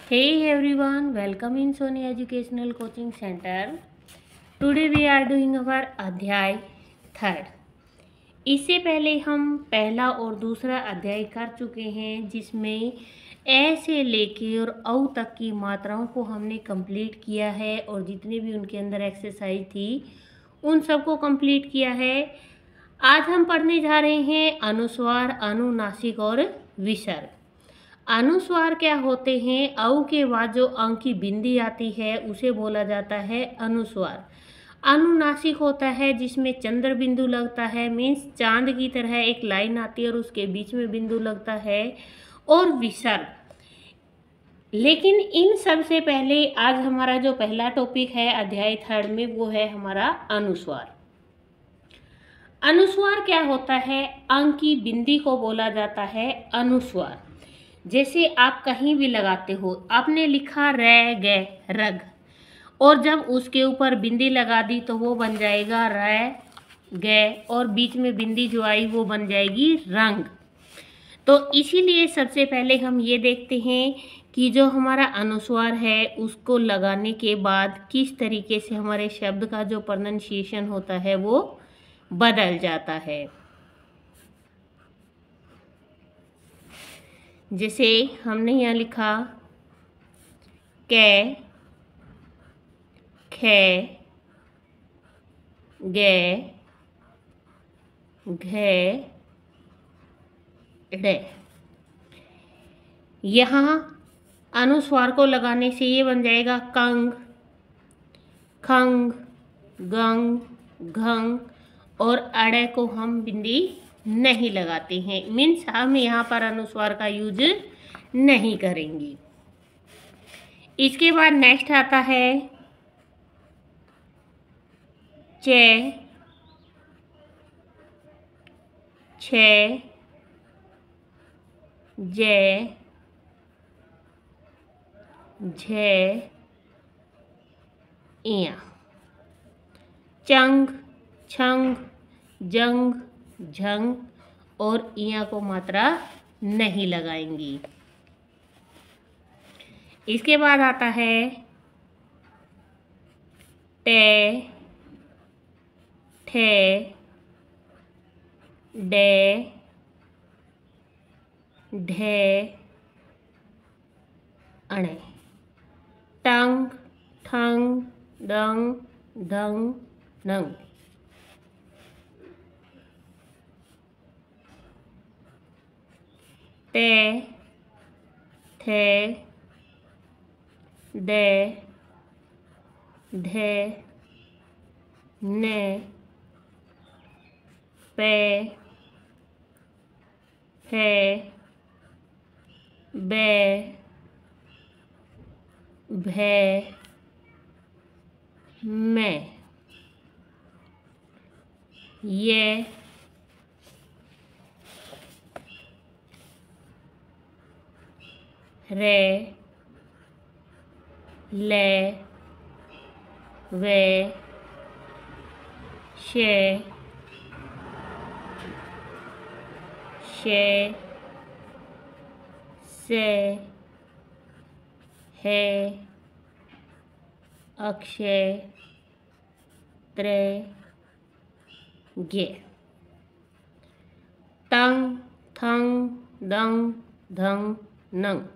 Hey everyone, welcome in Sony Educational Coaching Center. Today we are doing our अध्याय third. इससे पहले हम पहला और दूसरा अध्याय कर चुके हैं, जिसमें ए से लेके और औ तक की मात्राओं को हमने कंप्लीट किया है और जितने भी उनके अंदर एक्सरसाइज थी उन सबको कंप्लीट किया है। आज हम पढ़ने जा रहे हैं अनुस्वार, अनुनासिक और विसर्ग। अनुस्वार क्या होते हैं? औ के बाद जो अंक की बिंदी आती है उसे बोला जाता है अनुस्वार। अनुनासिक होता है जिसमें चंद्र बिंदु लगता है, मीन्स चांद की तरह एक लाइन आती है और उसके बीच में बिंदु लगता है। और विसर्ग, लेकिन इन सब से पहले आज हमारा जो पहला टॉपिक है अध्याय थर्ड में, वो है हमारा अनुस्वार। अनुस्वार क्या होता है? अंक की बिंदी को बोला जाता है अनुस्वार। जैसे आप कहीं भी लगाते हो, आपने लिखा रे गे रग, और जब उसके ऊपर बिंदी लगा दी तो वो बन जाएगा रे गे, और बीच में बिंदी जो आई वो बन जाएगी रंग। तो इसीलिए सबसे पहले हम ये देखते हैं कि जो हमारा अनुस्वार है उसको लगाने के बाद किस तरीके से हमारे शब्द का जो प्रोनाउंसिएशन होता है वो बदल जाता है। जैसे हमने यहाँ लिखा कै, खे, गे, घे, ड़े। यहाँ अनुस्वार को लगाने से ये बन जाएगा कंग, खंग, गंग, घंग, और अड़े को हम बिंदी नहीं लगाते हैं, मीन्स हम यहाँ पर अनुस्वार का यूज नहीं करेंगे। इसके बाद नेक्स्ट आता है चे, छे, जे, झे, इया। चंग, छंग, जंग, झंग, और इया को मात्रा नहीं लगाएंगी। इसके बाद आता है टे, ठे, डे, ढे, अणे। टंग, ठंग, डंग, ढंग, नंग। टे, थे, डे, ढे, ने, पे, फे, बे, भे, में। ये, रे, ले, वे, शे, शे, से, है, अक्षय, त्रे, गे। टंग, थंग, दंग, धंग, नंग।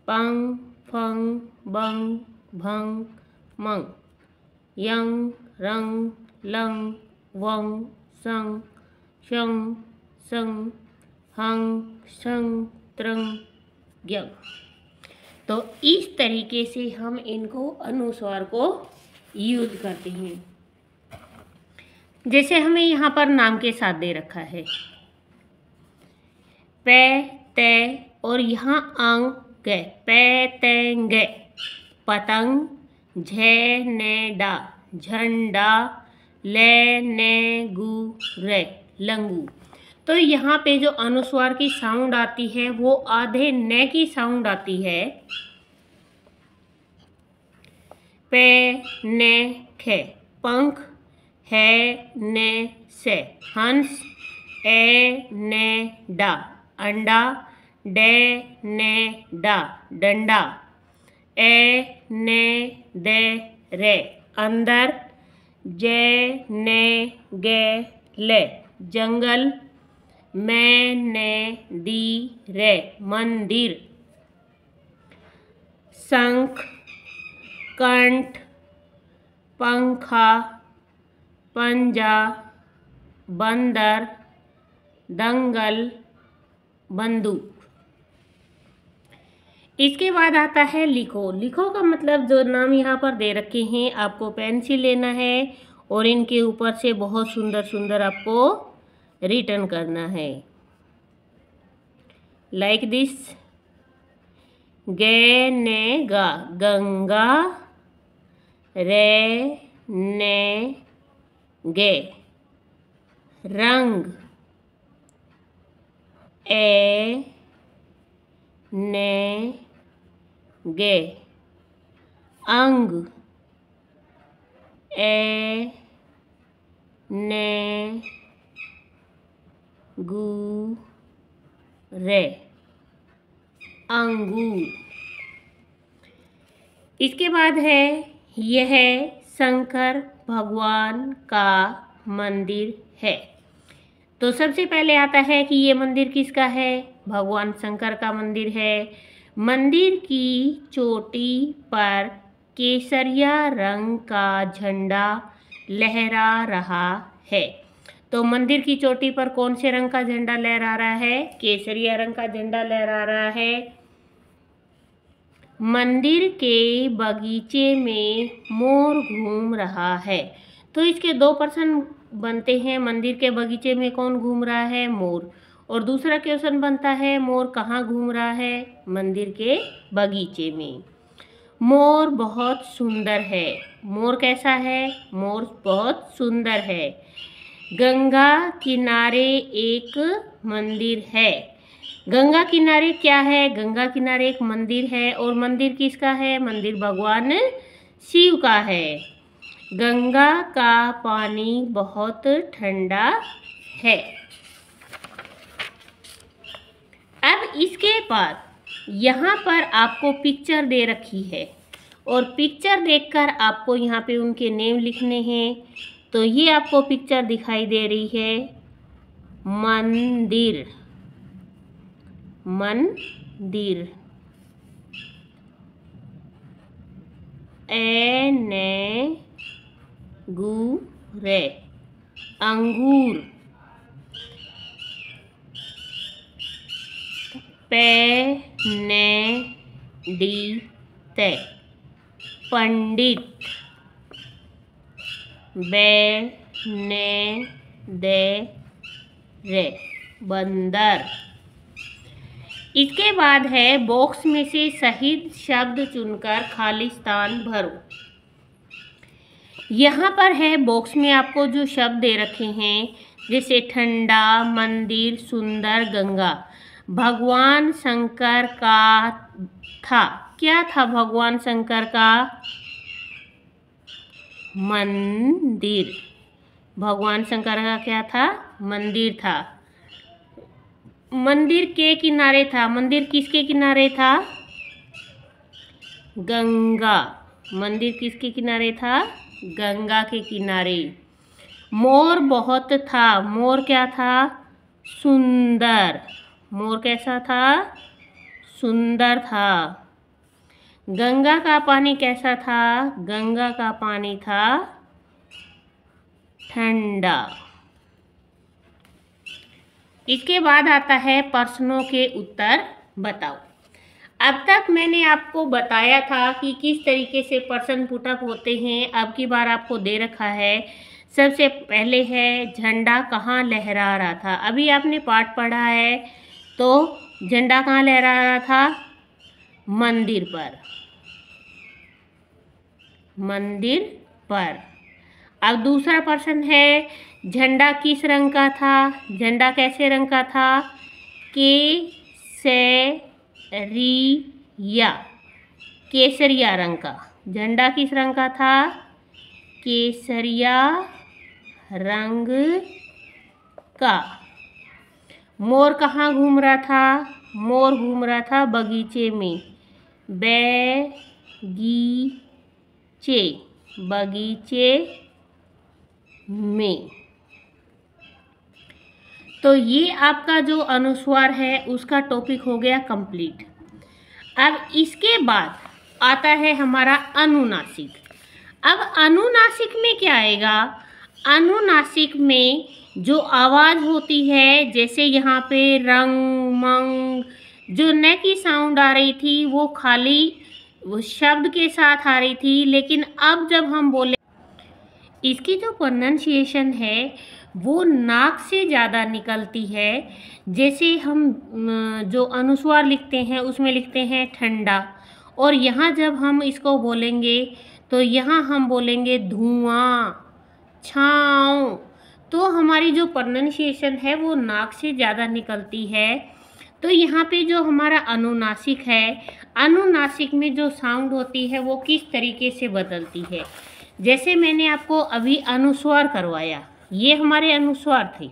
पंग, फंग, बंग, भंग, मंग। यंग, रंग, लंग, वंग, संग, शंग, संग, हंग, संग, त्रंग, यंग। तो इस तरीके से हम इनको अनुस्वार को यूज करते हैं। जैसे हमें यहाँ पर नाम के साथ दे रखा है पे, ते, और यहाँ अंग गे, पे, ते, गे। पतंग, झे, ने, डा, झंडा, ले, ने, गु, रे, लंगू। तो यहाँ पे जो अनुस्वार की साउंड आती है वो आधे ने की साउंड आती है। पे, ने, खे। पंख, है, ने, से। हंस, ए, ने, डा। अंडा, डे, ने, डा, डंडा। ए ने दे रे अंदर, जे ने गे ले जंगल, मैं ने दी रे मंदिर, शंख, कंठ, पंखा, पंजा, बंदर, दंगल, बंदूक। इसके बाद आता है लिखो। लिखो का मतलब जो नाम यहाँ पर दे रखे हैं आपको पेंसिल लेना है और इनके ऊपर से बहुत सुंदर सुंदर आपको रिटर्न करना है, लाइक दिस। गे ने गा गंगा, रे ने गे रंग, ए ने गे अंग, ए ने गु रे अंगूर। इसके बाद है यह शंकर भगवान का मंदिर है। तो सबसे पहले आता है कि ये मंदिर किसका है? भगवान शंकर का मंदिर है। मंदिर की चोटी पर केसरिया रंग का झंडा लहरा रहा है। तो मंदिर की चोटी पर कौन से रंग का झंडा लहरा रहा है? केसरिया रंग का झंडा लहरा रहा है। मंदिर के बगीचे में मोर घूम रहा है। तो इसके दो प्रश्न बनते हैं। मंदिर के बगीचे में कौन घूम रहा है? मोर। और दूसरा क्वेश्चन बनता है मोर कहाँ घूम रहा है? मंदिर के बगीचे में। मोर बहुत सुंदर है। मोर कैसा है? मोर बहुत सुंदर है। गंगा किनारे एक मंदिर है। गंगा किनारे क्या है? गंगा किनारे एक मंदिर है। और मंदिर किसका है? मंदिर भगवान शिव का है। गंगा का पानी बहुत ठंडा है। अब इसके बाद यहाँ पर आपको पिक्चर दे रखी है और पिक्चर देखकर आपको यहाँ पे उनके नेम लिखने हैं। तो ये आपको पिक्चर दिखाई दे रही है मंदिर। मंदिर, ए ने गु रे अंगूर, पे ने डी ते पंडित, बे ने दे रे बंदर। इसके बाद है बॉक्स में से सही शब्द चुनकर खाली स्थान भरो। यहाँ पर है बॉक्स में आपको जो शब्द दे रखे हैं जैसे ठंडा, मंदिर, सुंदर, गंगा। भगवान शंकर का था। क्या था भगवान शंकर का? मंदिर। भगवान शंकर का क्या था? मंदिर था। मंदिर के किनारे था। मंदिर किसके किनारे था? गंगा। मंदिर किसके किनारे था? गंगा के किनारे। मोर बहुत था। मोर क्या था? सुंदर। मोर कैसा था? सुंदर था। गंगा का पानी कैसा था? गंगा का पानी था ठंडा। इसके बाद आता है प्रश्नों के उत्तर बताओ। अब तक मैंने आपको बताया था कि किस तरीके से प्रश्न पुटअप होते हैं। अब की बार आपको दे रखा है। सबसे पहले है झंडा कहाँ लहरा रहा था। अभी आपने पाठ पढ़ा है तो झंडा कहाँ लहरा रहा था? मंदिर पर। मंदिर पर। अब दूसरा प्रश्न है झंडा किस रंग का था? झंडा कैसे रंग का था? केसरिया। केसरिया रंग का। झंडा किस रंग का था? केसरिया रंग का। मोर कहाँ घूम रहा था? मोर घूम रहा था बगीचे में। बे बगीचे में। तो ये आपका जो अनुस्वार है उसका टॉपिक हो गया कंप्लीट। अब इसके बाद आता है हमारा अनुनासिक। अब अनुनासिक में क्या आएगा? अनुनासिक में जो आवाज़ होती है, जैसे यहाँ पे रंग मंग, जो न की साउंड आ रही थी वो खाली वो शब्द के साथ आ रही थी, लेकिन अब जब हम बोले इसकी जो प्रोनंसिएशन है वो नाक से ज़्यादा निकलती है। जैसे हम जो अनुस्वार लिखते हैं उसमें लिखते हैं ठंडा, और यहाँ जब हम इसको बोलेंगे तो यहाँ हम बोलेंगे धुआं, छाँव। तो हमारी जो प्रोनंसिएशन है वो नाक से ज़्यादा निकलती है। तो यहाँ पे जो हमारा अनुनासिक है, अनुनासिक में जो साउंड होती है वो किस तरीके से बदलती है। जैसे मैंने आपको अभी अनुस्वार करवाया, ये हमारे अनुस्वार थे,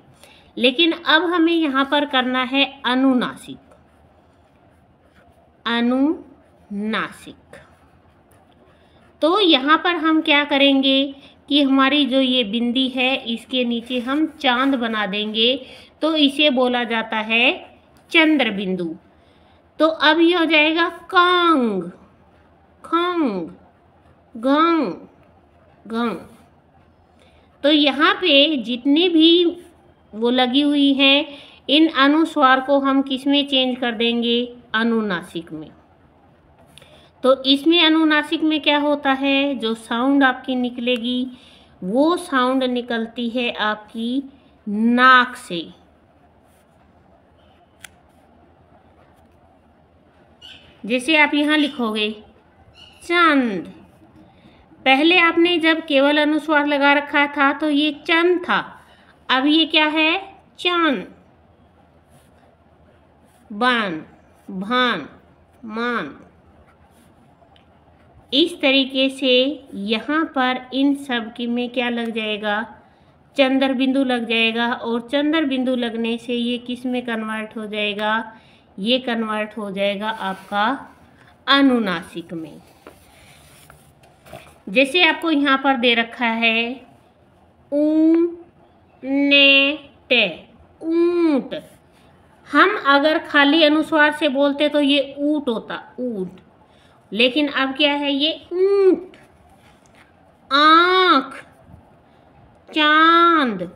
लेकिन अब हमें यहाँ पर करना है अनुनासिक। अनुनासिक तो यहाँ पर हम क्या करेंगे कि हमारी जो ये बिंदी है इसके नीचे हम चांद बना देंगे, तो इसे बोला जाता है चंद्र बिंदु। तो अब ये हो जाएगा कांग, खंग, गंग, गंग। तो यहाँ पे जितने भी वो लगी हुई हैं, इन अनुस्वार को हम किस में चेंज कर देंगे? अनुनासिक में। तो इसमें अनुनासिक में क्या होता है? जो साउंड आपकी निकलेगी वो साउंड निकलती है आपकी नाक से। जैसे आप यहाँ लिखोगे चंद, पहले आपने जब केवल अनुस्वार लगा रखा था तो ये चंद था, अब ये क्या है? चांद। बान, भान, मान। इस तरीके से यहाँ पर इन सब की में क्या लग जाएगा? चंद्र बिंदु लग जाएगा, और चंद्र बिंदु लगने से ये किस में कन्वर्ट हो जाएगा? ये कन्वर्ट हो जाएगा आपका अनुनासिक में। जैसे आपको यहाँ पर दे रखा है ऊंट। हम अगर खाली अनुस्वार से बोलते तो ये ऊंट होता, ऊंट, लेकिन अब क्या है? ये ऊंट। आँख, चांद।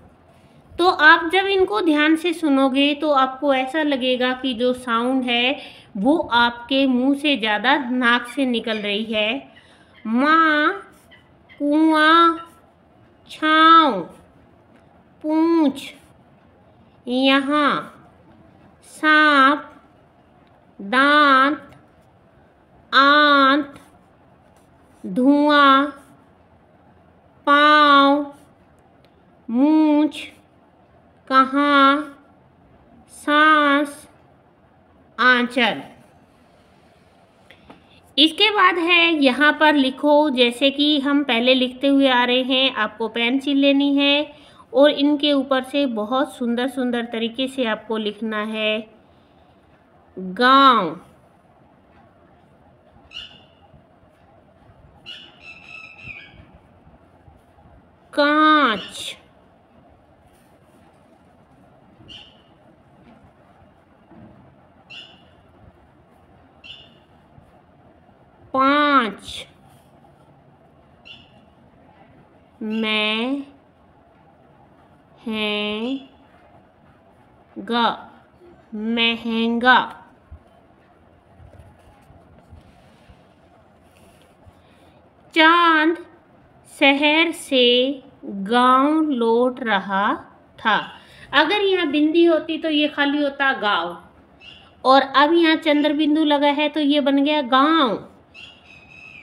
तो आप जब इनको ध्यान से सुनोगे तो आपको ऐसा लगेगा कि जो साउंड है वो आपके मुंह से ज़्यादा नाक से निकल रही है। माँ, कुआं, छाँव, पूँछ, यहाँ, सांप, दांत, आंत, धुआं, पाँव, मूंछ, कहाँ, सांस, आंचल। इसके बाद है यहाँ पर लिखो, जैसे कि हम पहले लिखते हुए आ रहे हैं। आपको पेंसिल लेनी है और इनके ऊपर से बहुत सुंदर सुंदर तरीके से आपको लिखना है गांव, कांच, पाँच, महंगा, महंगा। चांद शहर से गांव लौट रहा था। अगर यहाँ बिंदी होती तो ये खाली होता गांव, और अब यहाँ चंद्र बिंदु लगा है तो ये बन गया गांव।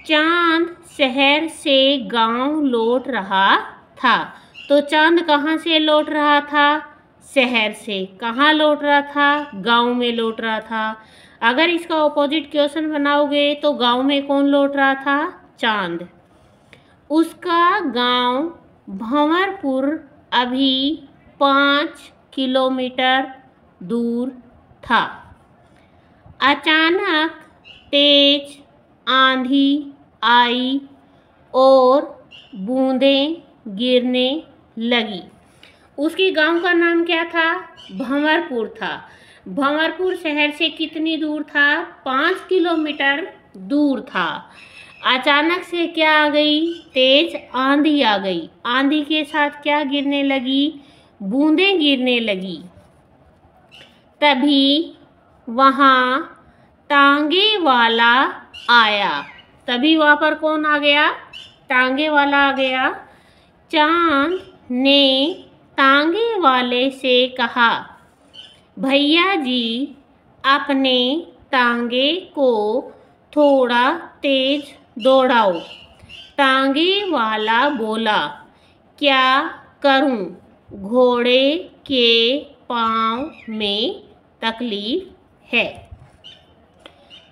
चांद शहर से गांव लौट रहा था। तो चांद कहाँ से लौट रहा था? शहर से। कहाँ लौट रहा था? गांव में लौट रहा था। अगर इसका ऑपोजिट क्वेश्चन बनाओगे तो गांव में कौन लौट रहा था? चांद। उसका गांव भंवरपुर अभी 5 किलोमीटर दूर था। अचानक तेज आंधी आई और बूंदें गिरने लगी। उसके गांव का नाम क्या था? भंवरपुर था। भंवरपुर शहर से कितनी दूर था? 5 किलोमीटर दूर था। अचानक से क्या आ गई? तेज आंधी आ गई। आंधी के साथ क्या गिरने लगी? बूंदें गिरने लगी। तभी वहाँ टांगे वाला आया। तभी वहाँ पर कौन आ गया? टांगे वाला आ गया। चांद ने टांगे वाले से कहा, भैया जी अपने टांगे को थोड़ा तेज दौड़ाओ। टांगे वाला बोला, क्या करूं? घोड़े के पाँव में तकलीफ है।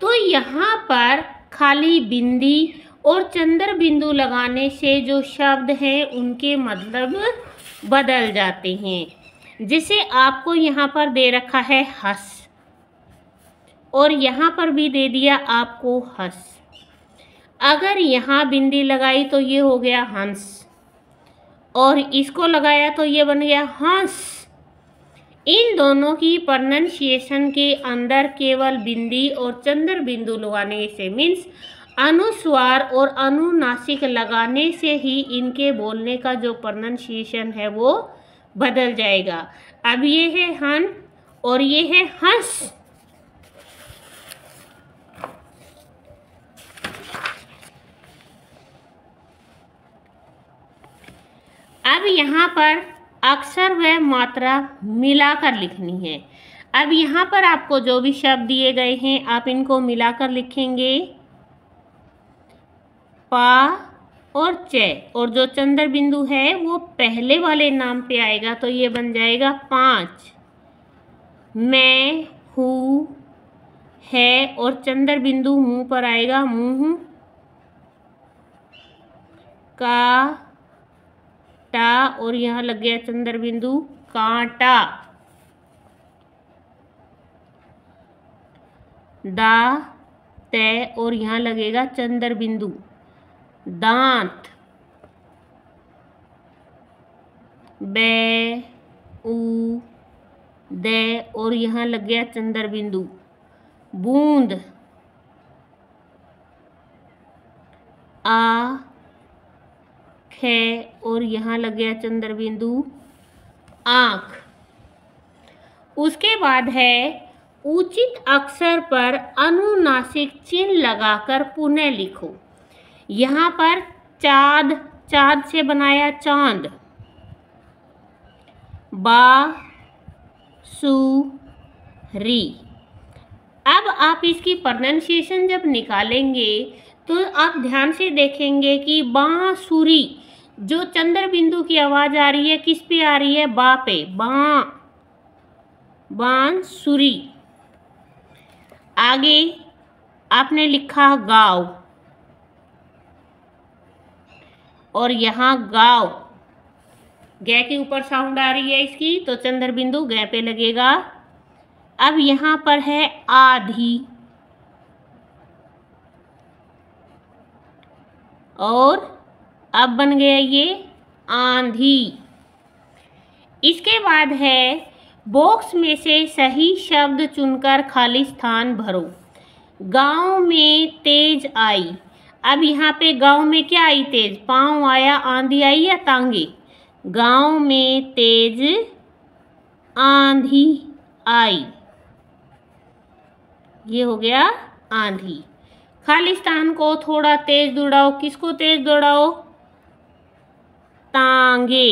तो यहाँ पर खाली बिंदी और चंद्र बिंदु लगाने से जो शब्द हैं उनके मतलब बदल जाते हैं। जिसे आपको यहाँ पर दे रखा है हंस, और यहाँ पर भी दे दिया आपको हंस। अगर यहाँ बिंदी लगाई तो ये हो गया हंस, और इसको लगाया तो ये बन गया हंस। इन दोनों की प्रोनाउंसिएशन के अंदर केवल बिंदी और चंद्र बिंदु लगाने से मीन्स अनुस्वार और अनुनासिक लगाने से ही इनके बोलने का जो प्रोनाउंसिएशन है वो बदल जाएगा। अब ये है हन और ये है हंस। अब यहाँ पर अक्षर व मात्रा मिलाकर लिखनी है। अब यहाँ पर आपको जो भी शब्द दिए गए हैं आप इनको मिलाकर लिखेंगे। पा और च, और जो चंद्र बिंदु है वो पहले वाले नाम पे आएगा तो ये बन जाएगा 5। मैं हूँ है और चंद्र बिंदु मुंह पर आएगा मुंह। का टा और यहाँ लग गया चंद्र बिंदु कांटा। दा ते और यहाँ लगेगा चंद्र बिंदु दांत। बे उ दे और यहाँ लग गया चंद्र बिंदु बूंद। आ खे और यहाँ लग गया चंद्र बिंदु आँख। उसके बाद है उचित अक्षर पर अनुनासिक चिन्ह लगाकर पुनः लिखो। यहाँ पर चाँद, चाँद से बनाया चांद। बा सु री। अब आप इसकी प्रोनाउंसिएशन जब निकालेंगे तो आप ध्यान से देखेंगे कि बांसुरी, जो चंद्र बिंदु की आवाज आ रही है किस पे आ रही है? बा पे। बांसुरी। आगे आपने लिखा गाँव, और यहाँ गाँव गै के ऊपर साउंड आ रही है इसकी तो चंद्र बिंदु गै पे लगेगा। अब यहाँ पर है आधी, और अब बन गया ये आंधी। इसके बाद है बॉक्स में से सही शब्द चुनकर खाली स्थान भरो। गांव में तेज आई। अब यहाँ पे गांव में क्या आई? तेज। पाँव आया, आंधी आई या तांगे? गांव में तेज आंधी आई, ये हो गया आंधी। खाली स्थान को थोड़ा तेज दौड़ाओ। किसको तेज दौड़ाओ? तांगे।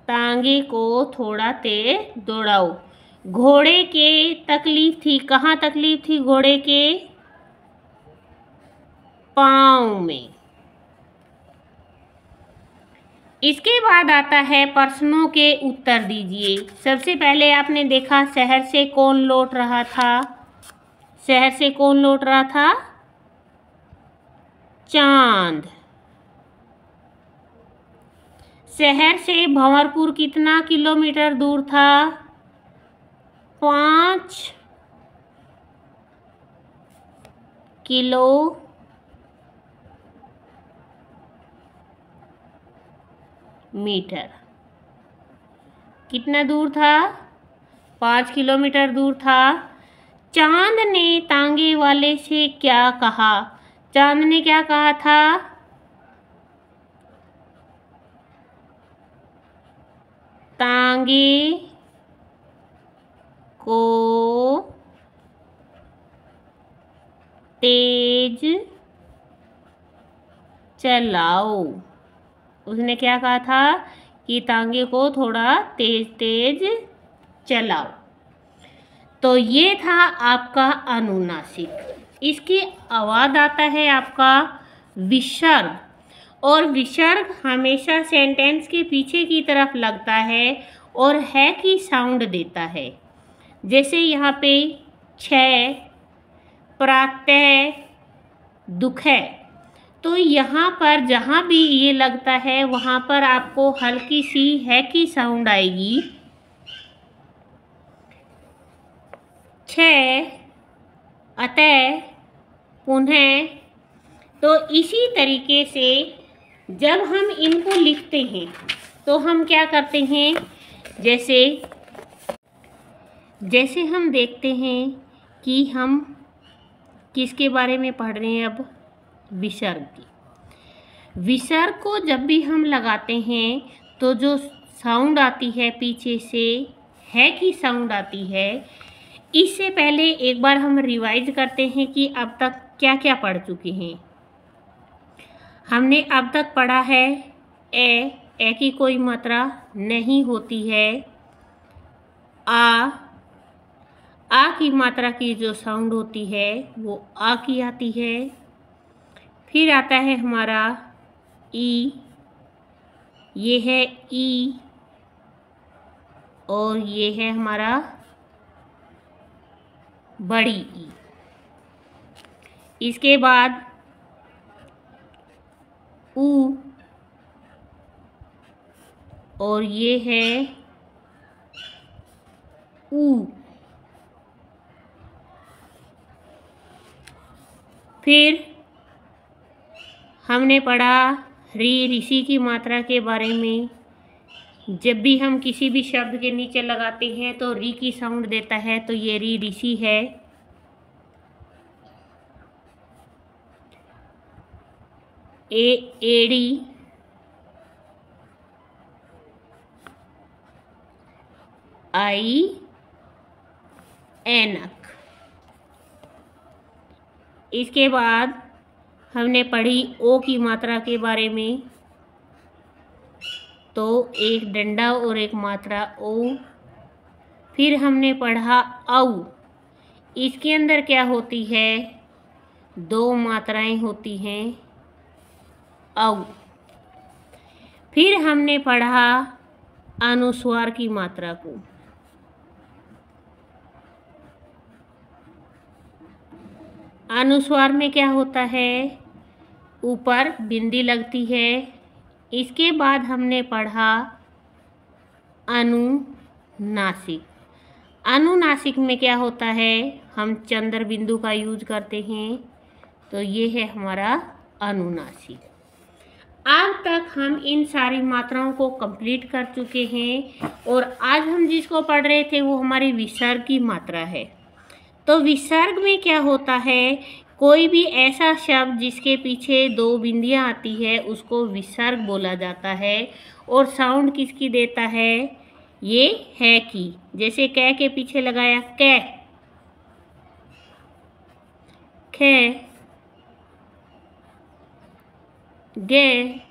तांगे को थोड़ा तेज दौड़ाओ। घोड़े के तकलीफ थी। कहाँ तकलीफ थी घोड़े के? पाँव में। इसके बाद आता है प्रश्नों के उत्तर दीजिए। सबसे पहले आपने देखा शहर से कौन लौट रहा था? शहर से कौन लौट रहा था? चांद। शहर से भंवरपुर कितना किलोमीटर दूर था? 5 किलोमीटर। कितना दूर था? 5 किलोमीटर दूर था। चांद ने तांगे वाले से क्या कहा? चांद ने क्या कहा था? तांगे को तेज चलाओ। उसने क्या कहा था कि तांगे को थोड़ा तेज तेज चलाओ। तो ये था आपका अनुनासिक। इसके बाद आता है आपका विसर्ग। और विसर्ग हमेशा सेंटेंस के पीछे की तरफ लगता है और है की साउंड देता है। जैसे यहाँ पे क्षय, प्रातः, दुख है, तो यहाँ पर जहाँ भी ये लगता है वहाँ पर आपको हल्की सी है की साउंड आएगी। क्षय, अतः, पुनः। तो इसी तरीके से जब हम इनको लिखते हैं तो हम क्या करते हैं, जैसे हम देखते हैं कि हम किसके बारे में पढ़ रहे हैं अब, विसर्ग की। विसर्ग को जब भी हम लगाते हैं तो जो साउंड आती है पीछे से है की साउंड आती है। इससे पहले एक बार हम रिवाइज करते हैं कि अब तक क्या क्या पढ़ चुके हैं। हमने अब तक पढ़ा है ए की कोई मात्रा नहीं होती है। आ की मात्रा की जो साउंड होती है वो आ की आती है। फिर आता है हमारा ई, ये है ई और ये है हमारा बड़ी ई। इसके बाद ऊ और ये है ऊ। फिर हमने पढ़ा ऋषि की मात्रा के बारे में। जब भी हम किसी भी शब्द के नीचे लगाते हैं तो री की साउंड देता है, तो ये ऋषि है। एड़ी, आई, ऐनक। इसके बाद हमने पढ़ी ओ की मात्रा के बारे में। तो एक डंडा और एक मात्रा ओ। फिर हमने पढ़ा औ। इसके अंदर क्या होती है, 2 मात्राएं होती हैं औ। फिर हमने पढ़ा अनुस्वार की मात्रा को। अनुस्वार में क्या होता है, ऊपर बिंदी लगती है। इसके बाद हमने पढ़ा अनुनासिक। अनुनासिक में क्या होता है, हम चंद्र बिंदु का यूज करते हैं। तो ये है हमारा अनुनासिक। अब तक हम इन सारी मात्राओं को कंप्लीट कर चुके हैं और आज हम जिसको पढ़ रहे थे वो हमारी विसर्ग की मात्रा है। तो विसर्ग में क्या होता है, कोई भी ऐसा शब्द जिसके पीछे 2 बिंदियां आती है उसको विसर्ग बोला जाता है। और साउंड किसकी देता है, ये है की। जैसे कै के पीछे लगाया कै, खे, गे,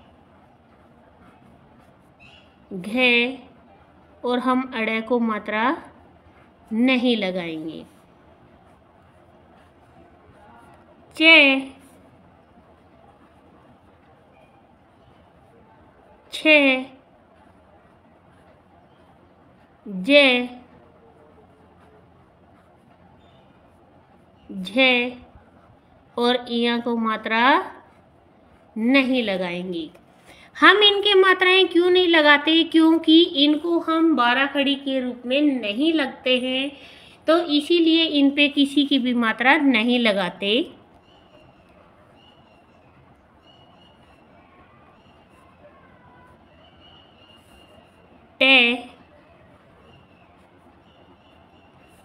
घे, और हम अड़े को मात्रा नहीं लगाएंगे। चे, छे, जे, झे, और इया को मात्रा नहीं लगाएंगे। हम इनके मात्राएं क्यों नहीं लगाते, क्योंकि इनको हम 12 खड़ी के रूप में नहीं लगते हैं, तो इसीलिए इन पे किसी की भी मात्रा नहीं लगाते।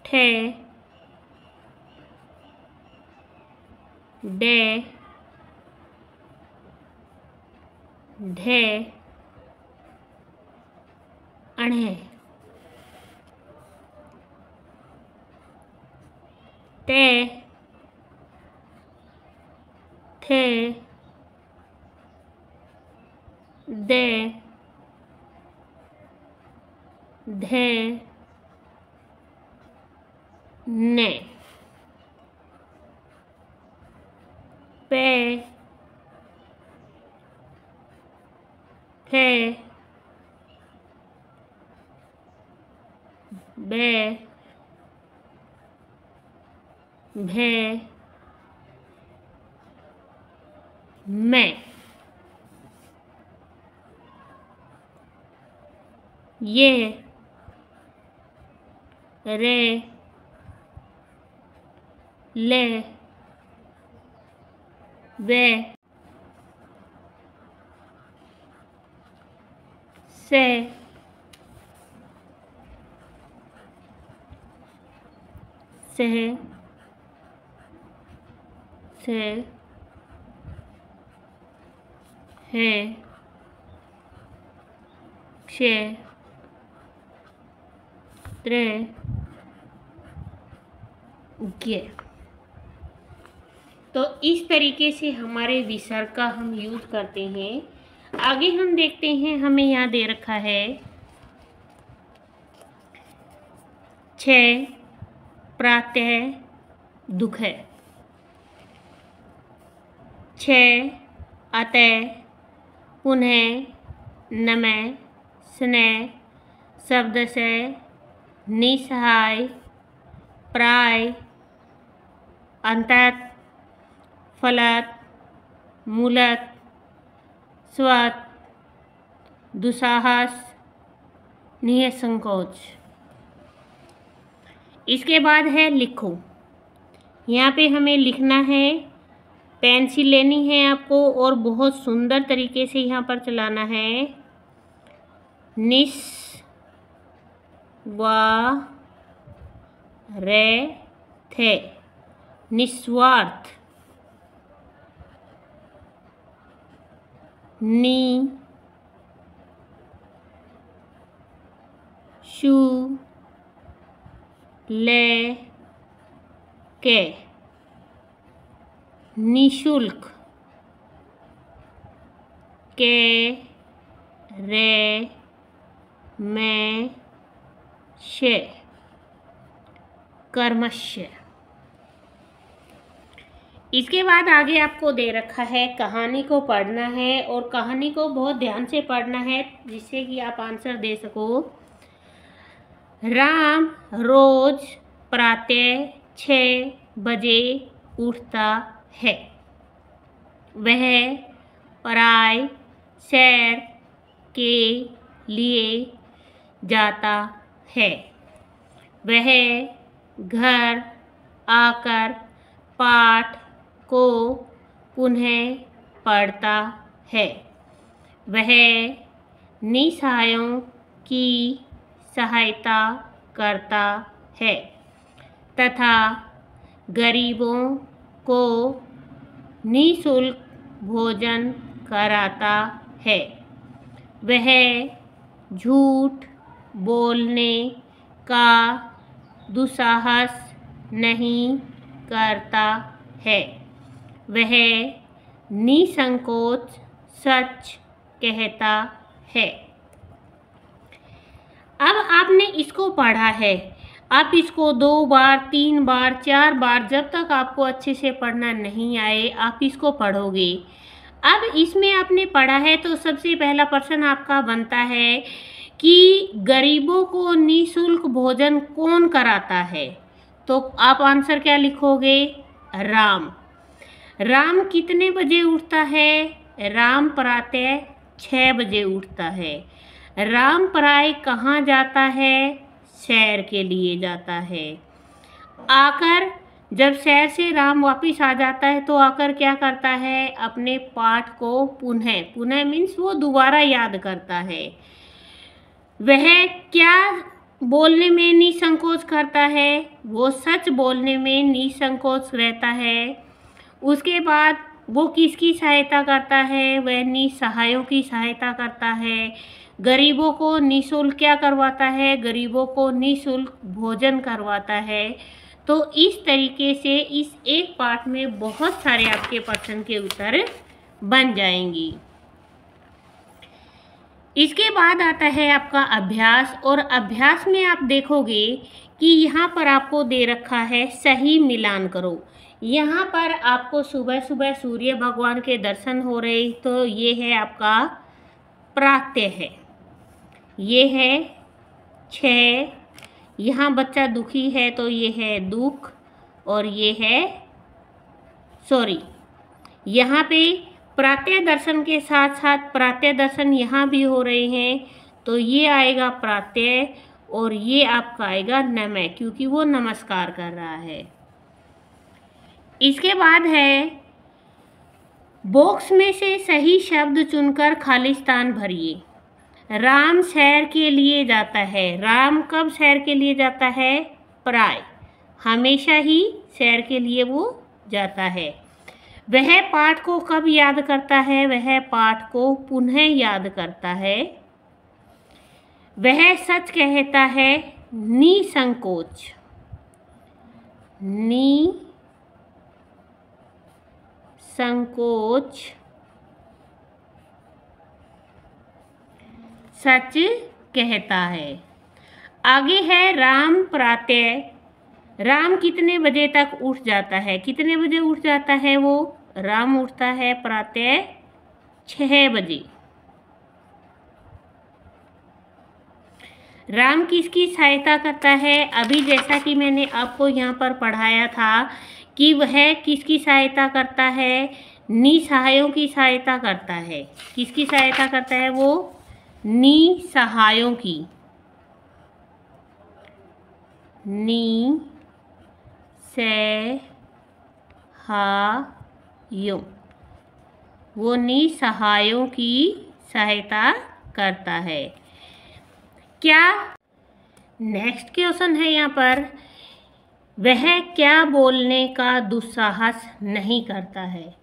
ठे डे ढे अण्हे ते थे दे धे ने पे फे बे भे मैं ये रे ले वे से है क्षे त्रे गे। तो इस तरीके से हमारे विसर्ग का हम यूज करते हैं। आगे हम देखते हैं, हमें यहाँ दे रखा है छः प्रातः दुख है, छः अतः पुनः नमः स्नेह शब्द से निसहाय प्राय अंतत फलत मूलत स्वत दुस्साहस निःसंकोच। इसके बाद है लिखो। यहाँ पे हमें लिखना है, पेंसिल लेनी है आपको और बहुत सुंदर तरीके से यहाँ पर चलाना है। निस वा रे थे निस्वार्थ, नी शु ले के निशुल्क, के रे में शे कर्मश्य। इसके बाद आगे आपको दे रखा है कहानी को पढ़ना है और कहानी को बहुत ध्यान से पढ़ना है जिससे कि आप आंसर दे सको। राम रोज प्रातः 6 बजे उठता है। वह पराय सैर के लिए जाता है। वह घर आकर पाठ को पुनः पढ़ता है। वह निसहायों की सहायता करता है तथा गरीबों को निःशुल्क भोजन कराता है। वह झूठ बोलने का दुस्साहस नहीं करता है। वह निसंकोच सच कहता है। अब आपने इसको पढ़ा है, आप इसको 2 बार 3 बार 4 बार, जब तक आपको अच्छे से पढ़ना नहीं आए आप इसको पढ़ोगे। अब इसमें आपने पढ़ा है तो सबसे पहला प्रश्न आपका बनता है कि गरीबों को निःशुल्क भोजन कौन कराता है। तो आप आंसर क्या लिखोगे? राम। राम कितने बजे उठता है? राम प्रातः 6 बजे उठता है। राम प्राय कहाँ जाता है? सैर के लिए जाता है। आकर जब सैर से राम वापस आ जाता है तो आकर क्या करता है? अपने पाठ को पुनः मीन्स वो दोबारा याद करता है। वह क्या बोलने में निसंकोच करता है, वो सच बोलने में निसंकोच रहता है। उसके बाद वो किसकी सहायता करता है, वह निसहायों की सहायता करता है। गरीबों को निःशुल्क क्या करवाता है, गरीबों को निःशुल्क भोजन करवाता है। तो इस तरीके से इस एक पाठ में बहुत सारे आपके प्रश्न के उत्तर बन जाएंगी। इसके बाद आता है आपका अभ्यास, और अभ्यास में आप देखोगे कि यहाँ पर आपको दे रखा है सही मिलान करो। यहाँ पर आपको सुबह सुबह सूर्य भगवान के दर्शन हो रहे, तो ये है आपका प्रातः है, ये है 6। यहाँ बच्चा दुखी है तो ये है दुख, और ये है यहाँ पे प्रातः दर्शन के साथ साथ प्रातः दर्शन यहाँ भी हो रहे हैं, तो ये आएगा प्रातः, और ये आपका आएगा नमः, क्योंकि वो नमस्कार कर रहा है। इसके बाद है बॉक्स में से सही शब्द चुनकर खाली स्थान भरिए। राम सैर के लिए जाता है। राम कब सैर के लिए जाता है, प्राय, हमेशा ही सैर के लिए वो जाता है। वह पाठ को कब याद करता है, वह पाठ को पुनः याद करता है। वह सच कहता है निसंकोच, निसंकोच सच कहता है। आगे है राम प्रातः, राम कितने बजे तक उठ जाता है, कितने बजे उठ जाता है वो, राम उठता है प्रातः 6 बजे। राम किसकी सहायता करता है, अभी जैसा कि मैंने आपको यहाँ पर पढ़ाया था कि वह किसकी सहायता करता है, निसहायों की सहायता करता है। किसकी सहायता करता है वो, निसहायों की, निसहायों, वो निसहायों की सहायता करता है। क्या नेक्स्ट क्वेश्चन है यहाँ पर, वह क्या बोलने का दुस्साहस नहीं करता है।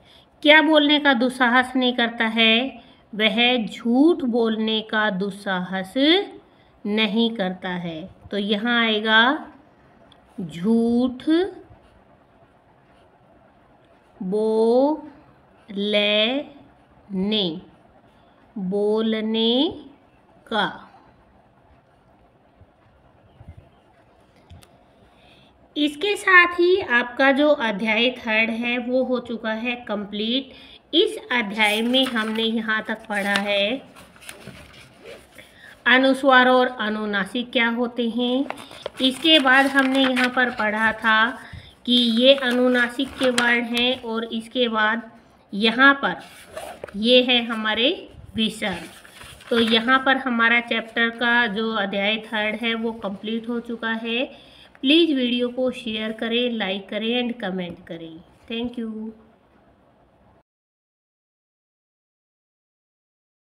क्या बोलने का दुस्साहस नहीं करता है, वह झूठ बोलने का दुस्साहस नहीं करता है। तो यहाँ आएगा झूठ बोलने का। इसके साथ ही आपका जो अध्याय 3 है वो हो चुका है कंप्लीट। इस अध्याय में हमने यहाँ तक पढ़ा है अनुस्वार और अनुनासिक क्या होते हैं। इसके बाद हमने यहाँ पर पढ़ा था कि ये अनुनासिक के वर्ड हैं, और इसके बाद यहाँ पर ये है हमारे विसर्ग। तो यहाँ पर हमारा चैप्टर का जो अध्याय 3 है वो कंप्लीट हो चुका है। प्लीज़ वीडियो को शेयर करें, लाइक करें एंड कमेंट करें। Thank you.